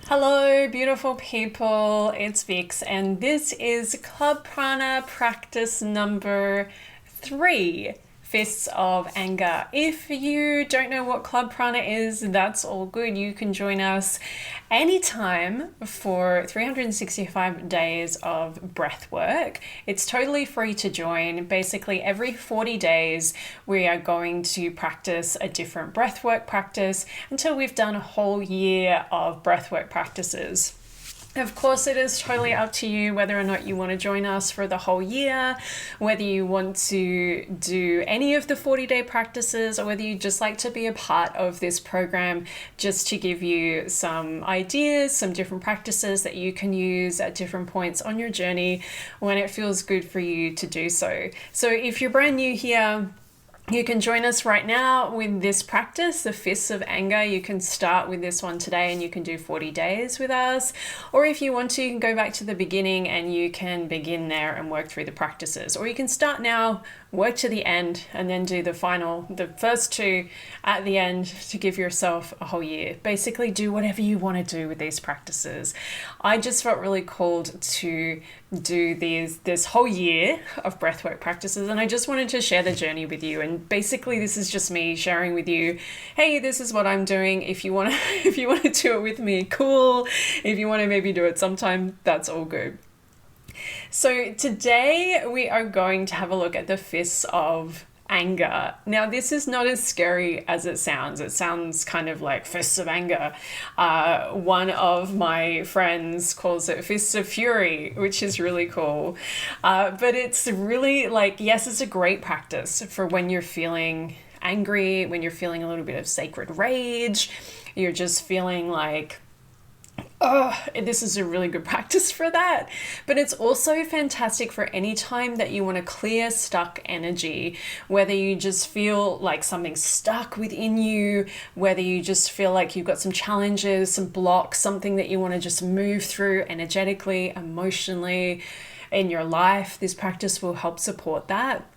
Hello, beautiful people. It's Vix, and this is Club Prana practice number 3, Fists of Anger. If you don't know what Club Prana is, that's all good. You can join us anytime for 365 days of breath work. It's totally free to join. Basically, every 40 days, we are going to practice a different breathwork practice until we've done a whole year of breathwork practices. Of course, it is totally up to you whether or not you want to join us for the whole year, whether you want to do any of the 40-day practices, or whether you just like to be a part of this program just to give you some ideas, some different practices that you can use at different points on your journey when it feels good for you to do so. So if you're brand new here, you can join us right now with this practice, the Fists of Anger. You can start with this one today and you can do 40 days with us. Or if you want to, you can go back to the beginning and you can begin there and work through the practices. Or you can start now, work to the end, and then do the first 2 at the end to give yourself a whole year. Basically, do whatever you want to do with these practices. I just felt really called to do this whole year of breathwork practices, and I just wanted to share the journey with you. And basically, this is just me sharing with you, hey, this is what I'm doing. If you want to do it with me, cool. If you want to maybe do it sometime, that's all good. So today we are going to have a look at the Fists of Anger. Now, this is not as scary as it sounds. It sounds kind of like Fists of Anger. One of my friends calls it Fists of Fury, which is really cool. But it's really like, yes, it's a great practice for when you're feeling angry, when you're feeling a little bit of sacred rage, you're just feeling like, oh, this is a really good practice for that. But it's also fantastic for any time that you want to clear stuck energy, whether you just feel like something's stuck within you, whether you just feel like you've got some challenges, some blocks, something that you want to just move through energetically, emotionally in your life. This practice will help support that.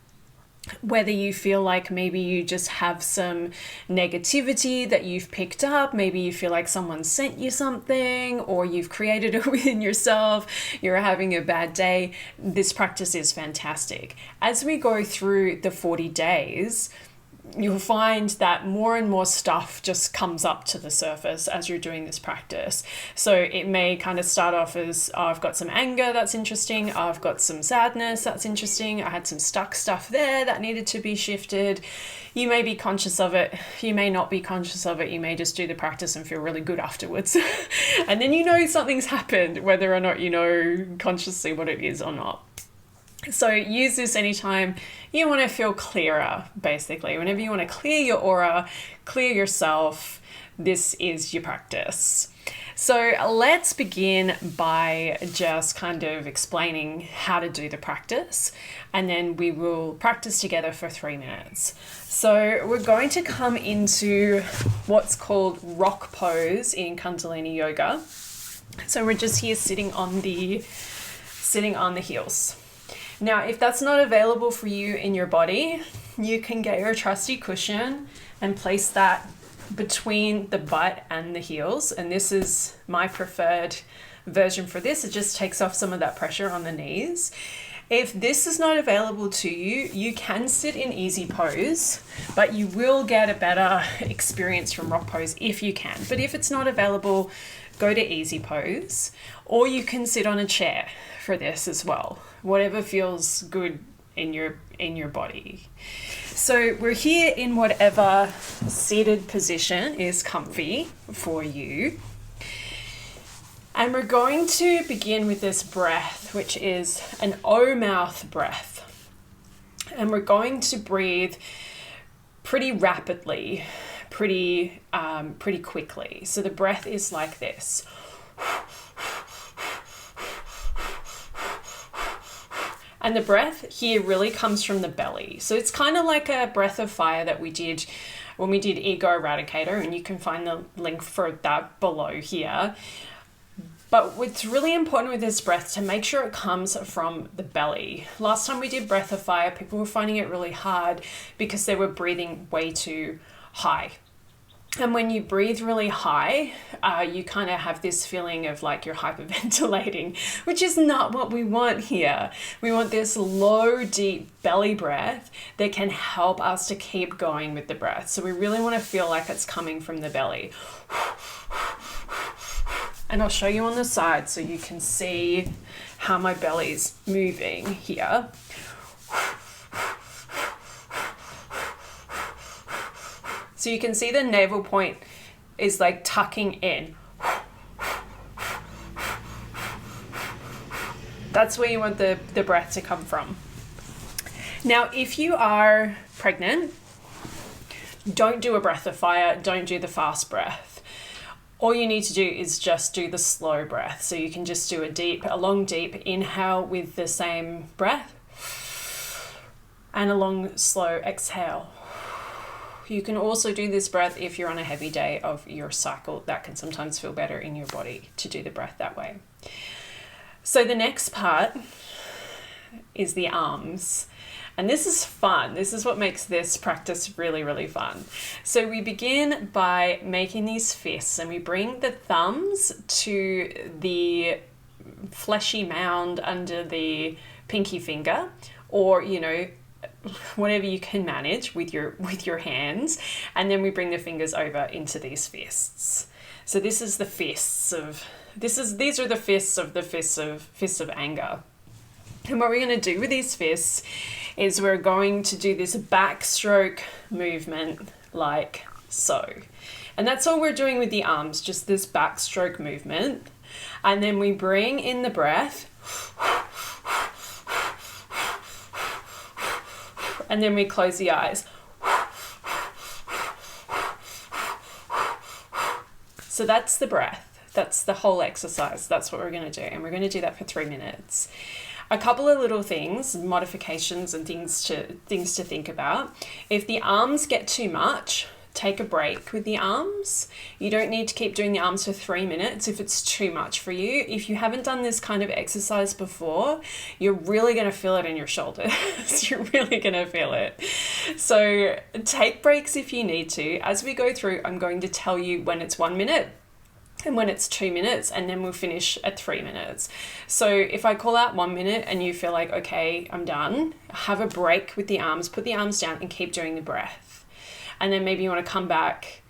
Whether you feel like maybe you just have some negativity that you've picked up, maybe you feel like someone sent you something or you've created it within yourself, you're having a bad day, this practice is fantastic. As we go through the 40 days, you'll find that more and more stuff just comes up to the surface as you're doing this practice. So it may kind of start off as, oh, I've got some anger, that's interesting. I've got some sadness, that's interesting. I had some stuck stuff there that needed to be shifted. You may be conscious of it. You may not be conscious of it. You may just do the practice and feel really good afterwards. And then you know something's happened, whether or not you know consciously what it is or not. So use this anytime you want to feel clearer, basically. Whenever you want to clear your aura, clear yourself, this is your practice. So let's begin by just kind of explaining how to do the practice, and then we will practice together for 3 minutes. So we're going to come into what's called rock pose in Kundalini yoga. So we're just here sitting on the heels. Now, if that's not available for you in your body, you can get your trusty cushion and place that between the butt and the heels. And this is my preferred version for this. It just takes off some of that pressure on the knees. If this is not available to you, you can sit in easy pose, but you will get a better experience from rock pose if you can. But if it's not available, go to easy pose, or you can sit on a chair for this as well, whatever feels good in your body. So we're here in whatever seated position is comfy for you. And we're going to begin with this breath, which is an O mouth breath. And we're going to breathe pretty rapidly, pretty quickly. So the breath is like this. And the breath here really comes from the belly. So it's kind of like a breath of fire that we did when we did Ego Eradicator, and you can find the link for that below here. But it's really important with this breath to make sure it comes from the belly. Last time we did breath of fire, people were finding it really hard because they were breathing way too high. And when you breathe really high, you kind of have this feeling of like you're hyperventilating, which is not what we want here. We want this low, deep belly breath that can help us to keep going with the breath. So we really want to feel like it's coming from the belly. And I'll show you on the side so you can see how my belly's moving here. So you can see the navel point is like tucking in. That's where you want the breath to come from. Now, if you are pregnant, don't do a breath of fire, don't do the fast breath. All you need to do is just do the slow breath. So you can just do a long deep inhale with the same breath and a long slow exhale. You can also do this breath if you're on a heavy day of your cycle. That can sometimes feel better in your body to do the breath that way. So the next part is the arms. And this is fun. This is what makes this practice really, really fun. So we begin by making these fists, and we bring the thumbs to the fleshy mound under the pinky finger, or, you know, whatever you can manage with your hands, and then we bring the fingers over into these fists. So this is the fists of these are the fists of anger. And what we're going to do with these fists is we're going to do this backstroke movement like so. And that's all we're doing with the arms, just this backstroke movement. And then we bring in the breath. And then we close the eyes. So that's the breath. That's the whole exercise. That's what we're going to do. And we're going to do that for 3 minutes. A couple of little things, modifications and things to think about. If the arms get too much, take a break with the arms. You don't need to keep doing the arms for 3 minutes if it's too much for you. If you haven't done this kind of exercise before, you're really going to feel it in your shoulders. You're really going to feel it. So take breaks if you need to. As we go through, I'm going to tell you when it's 1 minute and when it's 2 minutes, and then we'll finish at 3 minutes. So if I call out 1 minute and you feel like, okay, I'm done, have a break with the arms, put the arms down and keep doing the breath. And then maybe you want to come back.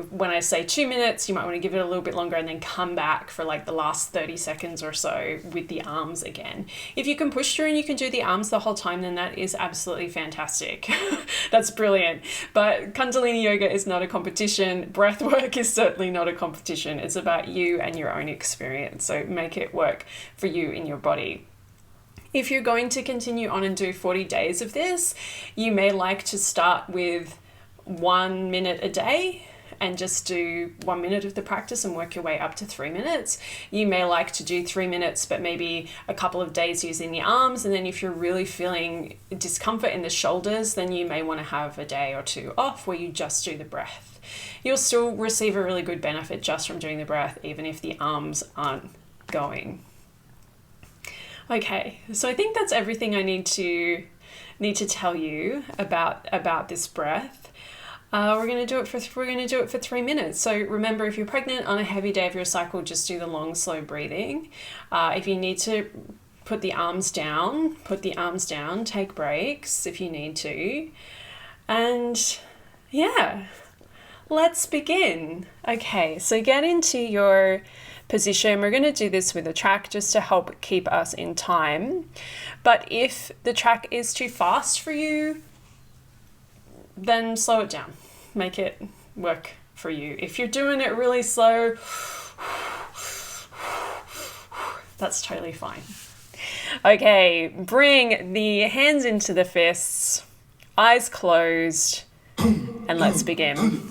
When I say 2 minutes, you might want to give it a little bit longer and then come back for like the last 30 seconds or so with the arms again. If you can push through and you can do the arms the whole time, then that is absolutely fantastic. That's brilliant. But Kundalini yoga is not a competition. Breathwork is certainly not a competition. It's about you and your own experience. So make it work for you in your body. If you're going to continue on and do 40 days of this, you may like to start with 1 minute a day and just do 1 minute of the practice and work your way up to 3 minutes. You may like to do 3 minutes, but maybe a couple of days using the arms. And then if you're really feeling discomfort in the shoulders, then you may want to have a day or two off where you just do the breath. You'll still receive a really good benefit just from doing the breath, even if the arms aren't going. Okay, so I think that's everything I need to tell you about this breath. We're going to do it for 3 minutes. So remember, if you're pregnant on a heavy day of your cycle, just do the long, slow breathing. If you need to put the arms down, take breaks if you need to. And yeah, let's begin. Okay, so get into your position. We're going to do this with a track just to help keep us in time. But if the track is too fast for you, then slow it down. Make it work for you. If you're doing it really slow, that's totally fine. Okay, bring the hands into the fists, eyes closed, and let's begin.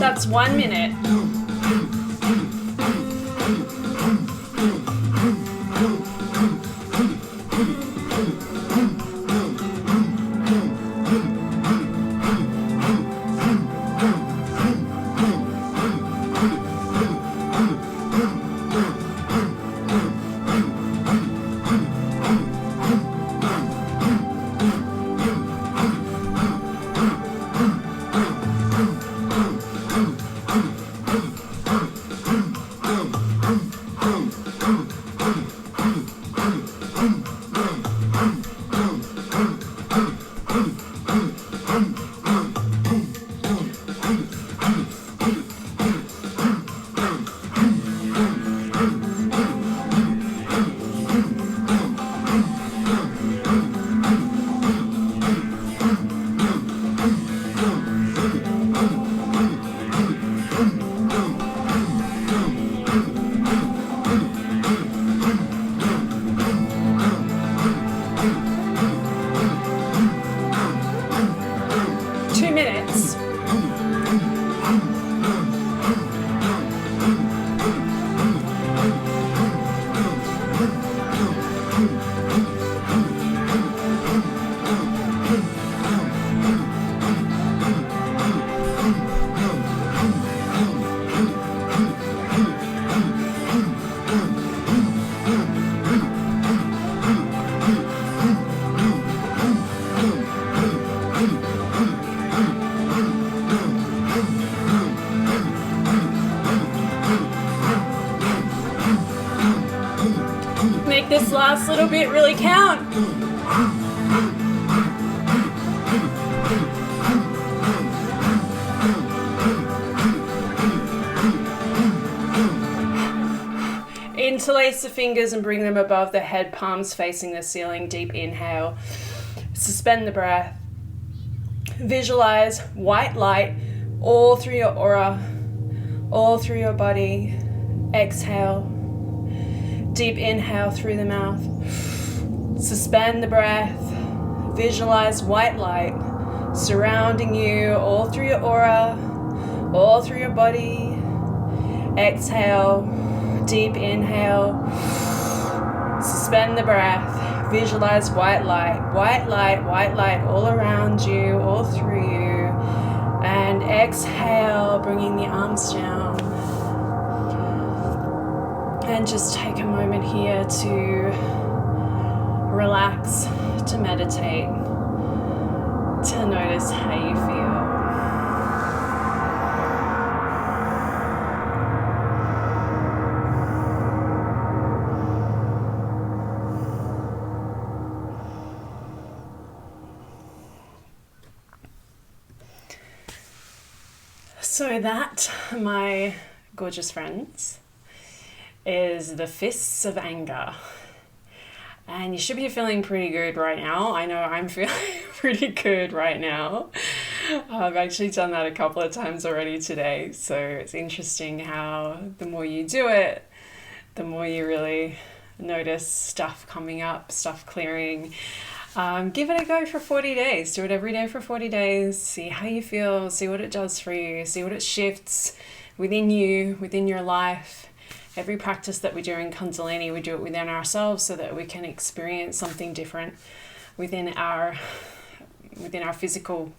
That's 1 minute. Make this last little bit really count. Interlace the fingers and bring them above the head, palms facing the ceiling. Deep inhale. Suspend the breath. Visualize white light all through your aura, all through your body. Exhale. Deep inhale through the mouth. Suspend the breath. Visualize white light surrounding you all through your aura, all through your body. Exhale. Deep inhale. Suspend the breath. Visualize white light, white light, white light all around you, all through you. And exhale, bringing the arms down. And just take a moment here to relax, to meditate, to notice how you feel. So that, my gorgeous friends, is the fists of anger. And you should be feeling pretty good right now. I know I'm feeling pretty good right now. I've actually done that a couple of times already today. So it's interesting how the more you do it, the more you really notice stuff coming up, stuff clearing. Give it a go for 40 days. Do it every day for 40 days. See how you feel. See what it does for you. See what it shifts within you, within your life. Every practice that we do in Kundalini, we do it within ourselves so that we can experience something different within our physical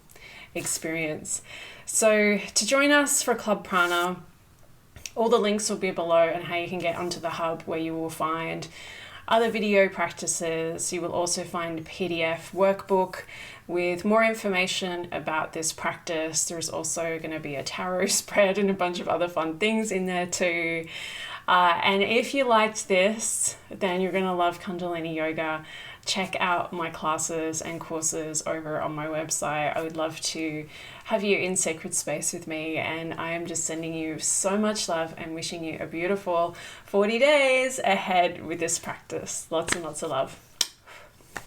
experience. So to join us for CLUB PRANA, all the links will be below and how you can get onto the hub, where you will find other video practices. You will also find a PDF workbook with more information about this practice. There's also going to be a tarot spread and a bunch of other fun things in there too. And if you liked this, then you're going to love Kundalini Yoga. Check out my classes and courses over on my website. I would love to have you in sacred space with me, and I am just sending you so much love and wishing you a beautiful 40 days ahead with this practice. Lots and lots of love.